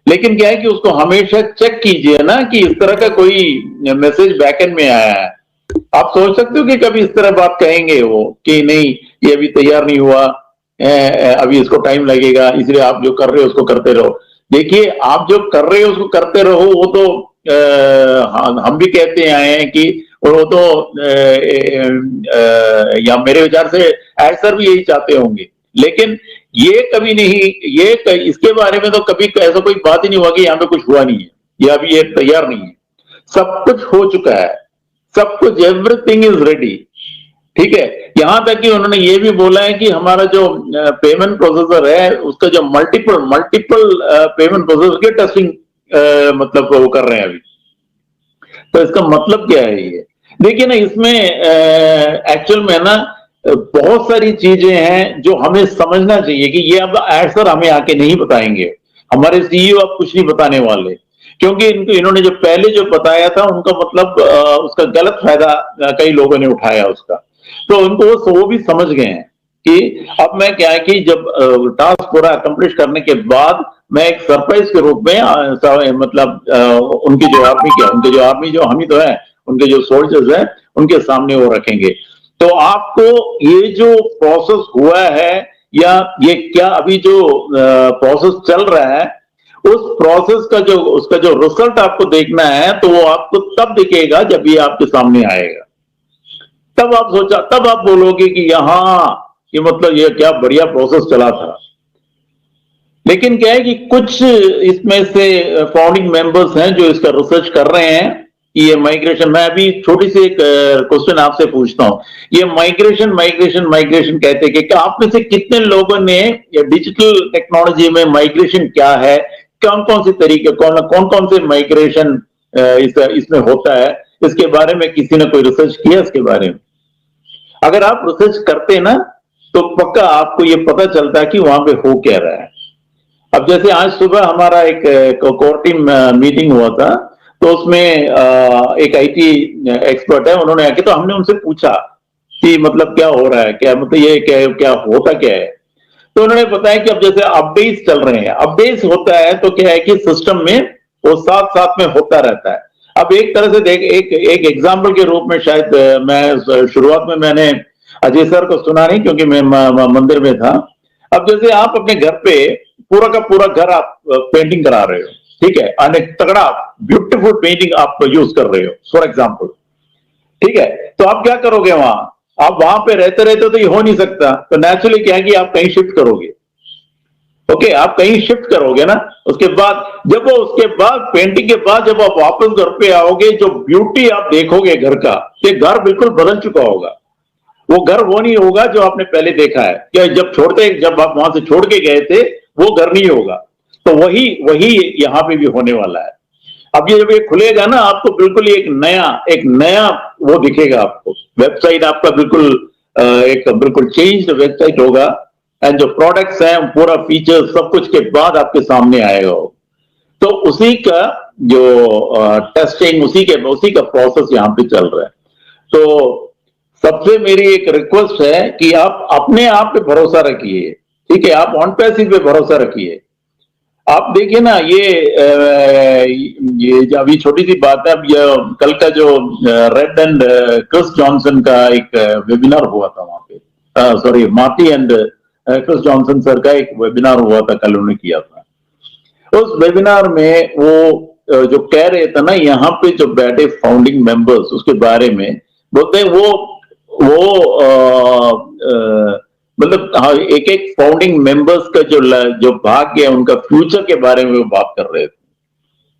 लेकिन क्या है कि उसको हमेशा चेक कीजिए ना कि इस तरह का कोई मैसेज बैकएंड में आया है। आप सोच सकते हो कि कभी इस तरह बात कहेंगे वो कि नहीं, ये अभी तैयार नहीं हुआ, अभी इसको टाइम लगेगा, इसलिए आप जो कर रहे हो उसको करते रहो। देखिए, आप जो कर रहे हो उसको करते रहो, वो तो हम भी कहते आए हैं कि वो तो या मेरे विचार से सर भी यही चाहते होंगे, लेकिन ये कभी नहीं, इसके बारे में तो कभी ऐसा कोई बात ही नहीं हुआ कि यहाँ पे कुछ हुआ नहीं है या अभी ये तैयार नहीं है। सब कुछ हो चुका है, सब कुछ, एवरीथिंग इज रेडी। ठीक है, यहां तक कि उन्होंने ये भी बोला है कि हमारा जो पेमेंट प्रोसेसर है उसका जो मल्टीपल मल्टीपल पेमेंट प्रोसेसर के टेस्टिंग मतलब वो कर रहे हैं अभी। तो इसका मतलब क्या है ये? देखिए ना, इसमें एक्चुअल में ना बहुत सारी चीजें हैं जो हमें समझना चाहिए कि ये अब सर हमें आके नहीं बताएंगे, हमारे सीईओ अब कुछ नहीं बताने वाले, क्योंकि इन्होंने जो पहले जो बताया था उनका मतलब उसका गलत फायदा कई लोगों ने उठाया उसका। तो उनको वो भी समझ गए हैं कि अब मैं क्या है कि जब टास्क पूरा अकम्प्लिश करने के बाद मैं एक सरप्राइज के रूप में मतलब उनके जो आर्मी जो हम ही तो है, उनके जो सोल्जर्स हैं उनके सामने वो रखेंगे। तो आपको ये जो प्रोसेस हुआ है या ये क्या अभी जो प्रोसेस चल रहा है, उस प्रोसेस का जो उसका जो रिजल्ट आपको देखना है, तो वो आपको तब दिखेगा जब ये आपके सामने आएगा। तब आप बोलोगे कि यहां ये मतलब ये क्या बढ़िया प्रोसेस चला था। लेकिन क्या है कि कुछ इसमें से फाउंडिंग मेंबर्स हैं जो इसका रिसर्च कर रहे हैं कि ये माइग्रेशन, मैं अभी छोटी सी एक क्वेश्चन आपसे पूछता हूं, ये माइग्रेशन माइग्रेशन माइग्रेशन कहते कि आप में से कितने लोगों ने डिजिटल टेक्नोलॉजी में माइग्रेशन क्या है, कौन कौन से तरीके, कौन कौन से माइग्रेशन इसमें होता है, इसके बारे में किसी ने कोई रिसर्च किया इसके बारे में? अगर आप रिसर्च करते ना तो पक्का आपको ये पता चलता है कि वहां पे हो क्या रहा है। अब जैसे आज सुबह हमारा एक कोर टीम मीटिंग हुआ था, तो उसमें एक आईटी एक्सपर्ट है, उन्होंने आके तो हमने उनसे पूछा कि मतलब क्या हो रहा है, क्या मतलब ये क्या होता क्या है। तो उन्होंने बताया कि अब जैसे अपडेट्स चल रहे हैं, अपडेट्स होता है तो क्या है कि सिस्टम में वो साथ साथ में होता रहता है। अब एक तरह से देख, एक एग्जाम्पल के रूप में शायद मैं शुरुआत में मैंने अजय सर को सुना नहीं क्योंकि मैं मंदिर में था। अब जैसे आप अपने घर पे पूरा का पूरा घर आप पेंटिंग करा रहे हो, ठीक है, अनेक तगड़ा ब्यूटीफुल पेंटिंग आप यूज कर रहे हो फॉर एग्जाम्पल, ठीक है, तो आप क्या करोगे वहां? आप वहां पे रहते रहते तो ये हो नहीं सकता, तो नेचुरली क्या है कि आप कहीं शिफ्ट करोगे। ओके, आप कहीं शिफ्ट करोगे ना, उसके बाद पेंटिंग के बाद जब आप वापस घर पे आओगे, जो ब्यूटी आप देखोगे घर का, ये घर बिल्कुल बदल चुका होगा। वो घर वो नहीं होगा जो आपने पहले देखा है, क्या जब आप वहां से छोड़ के गए थे, वो घर नहीं होगा। तो वही वही यहाँ पे भी होने वाला है। अब ये जब ये खुलेगा ना, आपको बिल्कुल एक नया वो दिखेगा आपको, वेबसाइट आपका बिल्कुल एक बिल्कुल चेंज्ड वेबसाइट होगा, एंड जो प्रोडक्ट्स हैं पूरा फीचर सब कुछ के बाद आपके सामने आएगा वो। तो उसी का जो टेस्टिंग, उसी का प्रोसेस यहाँ पे चल रहा है। तो सबसे मेरी एक रिक्वेस्ट है कि आप अपने आप पे भरोसा रखिए, ठीक है, आप ऑन पैसिव पे भरोसा रखिए। आप देखिए ना, ये जो अभी छोटी सी बात है, अब ये कल का जो रेड एंड क्रिस जॉनसन का एक वेबिनार हुआ था वहां पे, sorry, Marty and Chris Johnson sir का एक वेबिनार हुआ था, कल उन्होंने किया था। उस वेबिनार में वो जो कह रहे थे ना, यहाँ पे जो बैठे फाउंडिंग मेंबर्स उसके बारे में बोलते हैं, मतलब हाँ, एक एक फाउंडिंग मेंबर्स का जो भाग्य है, उनका फ्यूचर के बारे में वो बात कर रहे थे,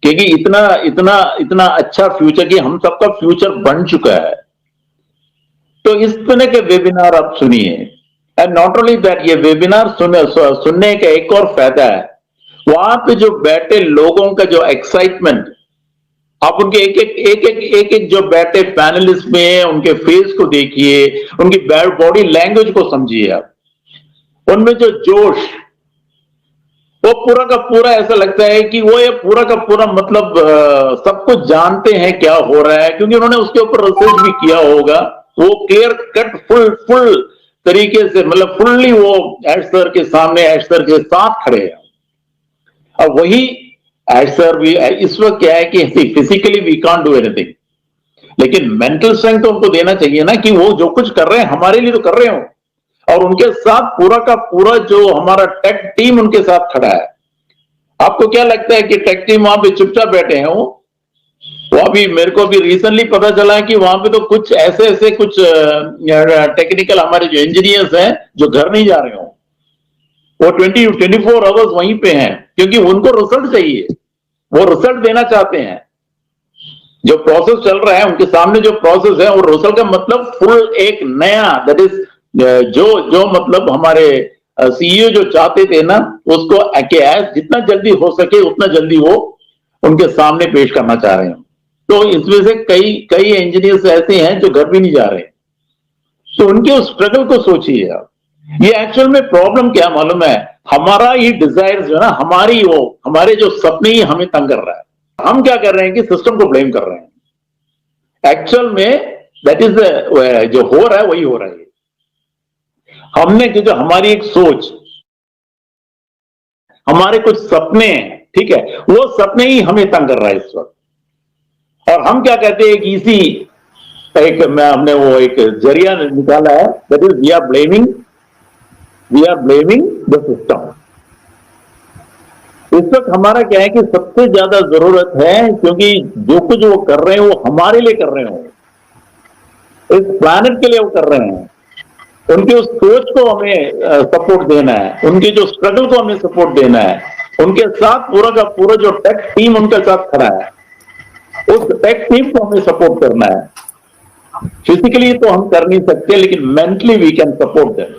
क्योंकि इतना इतना इतना अच्छा फ्यूचर कि हम सबका फ्यूचर बन चुका है। तो इस तरह के वेबिनार आप सुनिए, एंड नॉट ओनली दैट, ये वेबिनार सुनने का एक और फायदा है, वहां पे जो बैठे लोगों का जो एक्साइटमेंट, आप उनके एक एक जो बैठे पैनलिस्ट में है उनके फेस को देखिए, उनकी बॉडी लैंग्वेज को समझिए, आप उनमें जो जोश, वो पूरा का पूरा ऐसा लगता है कि वो ये पूरा का पूरा मतलब सब कुछ जानते हैं क्या हो रहा है, क्योंकि उन्होंने उसके ऊपर रिसर्च भी किया होगा। वो क्लियर कट फुल तरीके से मतलब फुल्ली वो एश सर के सामने एश सर के साथ खड़े हैं। अब वही एश सर भी इस वक्त क्या है कि physically we can't do anything, लेकिन मेंटल स्ट्रेंथ तो उनको देना चाहिए ना कि वो जो कुछ कर रहे हैं हमारे लिए तो कर रहे हो, और उनके साथ पूरा का पूरा जो हमारा टेक टीम उनके साथ खड़ा है। आपको क्या लगता है कि टेक टीम वहां पे चुपचाप बैठे हैं? वो अभी मेरे को भी रिसेंटली पता चला है कि वहां पे तो कुछ ऐसे कुछ टेक्निकल हमारे जो इंजीनियर्स हैं जो घर नहीं जा रहे हो, वो 24 आवर्स वहीं पे हैं, क्योंकि उनको रिजल्ट चाहिए, वो रिजल्ट देना चाहते हैं। जो प्रोसेस चल रहा है उनके सामने, जो प्रोसेस है, और रिजल्ट का मतलब फुल एक नया, दैट इज जो मतलब हमारे सीईओ जो चाहते थे ना, उसको जितना जल्दी हो सके उतना जल्दी वो उनके सामने पेश करना चाह रहे हैं। तो इसमें से कई इंजीनियर्स ऐसे हैं जो घर भी नहीं जा रहे, तो उनके उस स्ट्रगल को सोचिए आप। ये एक्चुअल में प्रॉब्लम क्या मालूम है, हमारा ये डिजायर जो है ना, हमारे जो सपने ही हमें तंग कर रहा है। हम क्या कर रहे हैं कि सिस्टम को ब्लेम कर रहे हैं। एक्चुअल में दैट इज जो हो रहा है वही हो रहा है। हमने जो हमारी एक सोच, हमारे कुछ सपने हैं, ठीक है, वो सपने ही हमें तंग कर रहा है इस वक्त। और हम क्या कहते हैं कि हमने वो एक जरिया निकाला है, that is we are blaming the system. इस वक्त हमारा क्या है कि सबसे ज्यादा जरूरत है, क्योंकि जो कुछ वो कर रहे हैं वो हमारे लिए कर रहे हो, इस प्लैनेट के लिए वो कर रहे हैं। उनके उस सोच को हमें सपोर्ट देना है, उनके जो स्ट्रगल को हमें सपोर्ट देना है, उनके साथ पूरा का पूरा जो टेक टीम उनके साथ खड़ा है, उस टेक टीम को हमें सपोर्ट करना है। फिजिकली तो हम कर नहीं सकते, लेकिन mentally we can support them,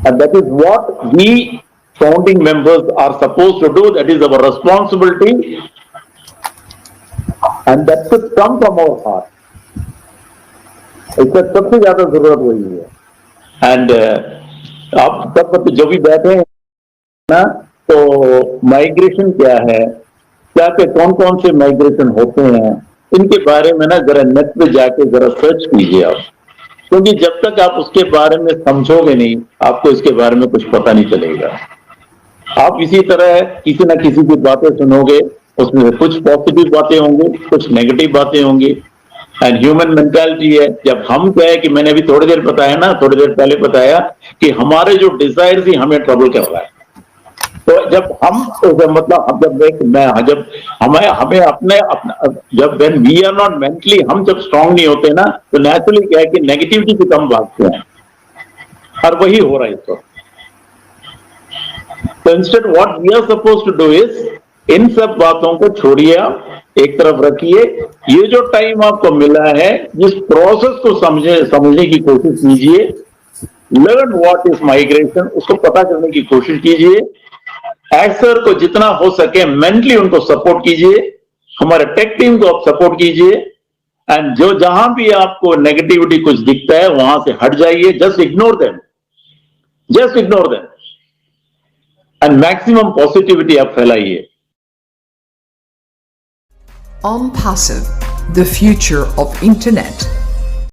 and that is what we founding members are supposed to do. That is our responsibility, and that should come from our heart. इसका सबसे ज्यादा जरूरत वही है। एंड आप सब जो भी बैठे हैं ना, तो माइग्रेशन क्या है, क्या के कौन कौन से माइग्रेशन होते हैं, इनके बारे में ना जरा नेट पे जाके जरा सर्च कीजिए आप, क्योंकि जब तक आप उसके बारे में समझोगे नहीं, आपको इसके बारे में कुछ पता नहीं चलेगा। आप इसी तरह किसी ना किसी की बातें सुनोगे, उसमें कुछ पॉजिटिव बातें होंगी, कुछ नेगेटिव बातें होंगी। एंड ह्यूमन मेंटालिटी है, जब हम क्या है कि मैंने अभी थोड़ी देर पहले बताया कि हमारे जो डिजायर ही हमें ट्रबल कर रहा है। तो जब हम मतलब जब हमें जब when we are not mentally, हम जब स्ट्रांग नहीं होते ना, तो नेचुरली क्या है कि नेगेटिविटी से कम भागते हैं, और वही हो रहा है इस वक्त। तो instead what we are suppose to do is, इन सब बातों को छोड़िए, आप एक तरफ रखिए। ये जो टाइम आपको मिला है, इस प्रोसेस को समझने की कोशिश कीजिए। लर्न व्हाट इज माइग्रेशन, उसको पता करने की कोशिश कीजिए। एक्सर को जितना हो सके मेंटली उनको सपोर्ट कीजिए, हमारे टेक टीम को आप सपोर्ट कीजिए। एंड जो जहां भी आपको नेगेटिविटी कुछ दिखता है वहां से हट जाइए, just ignore them and maximum positivity आप फैलाइए। OnPassive, the future of internet.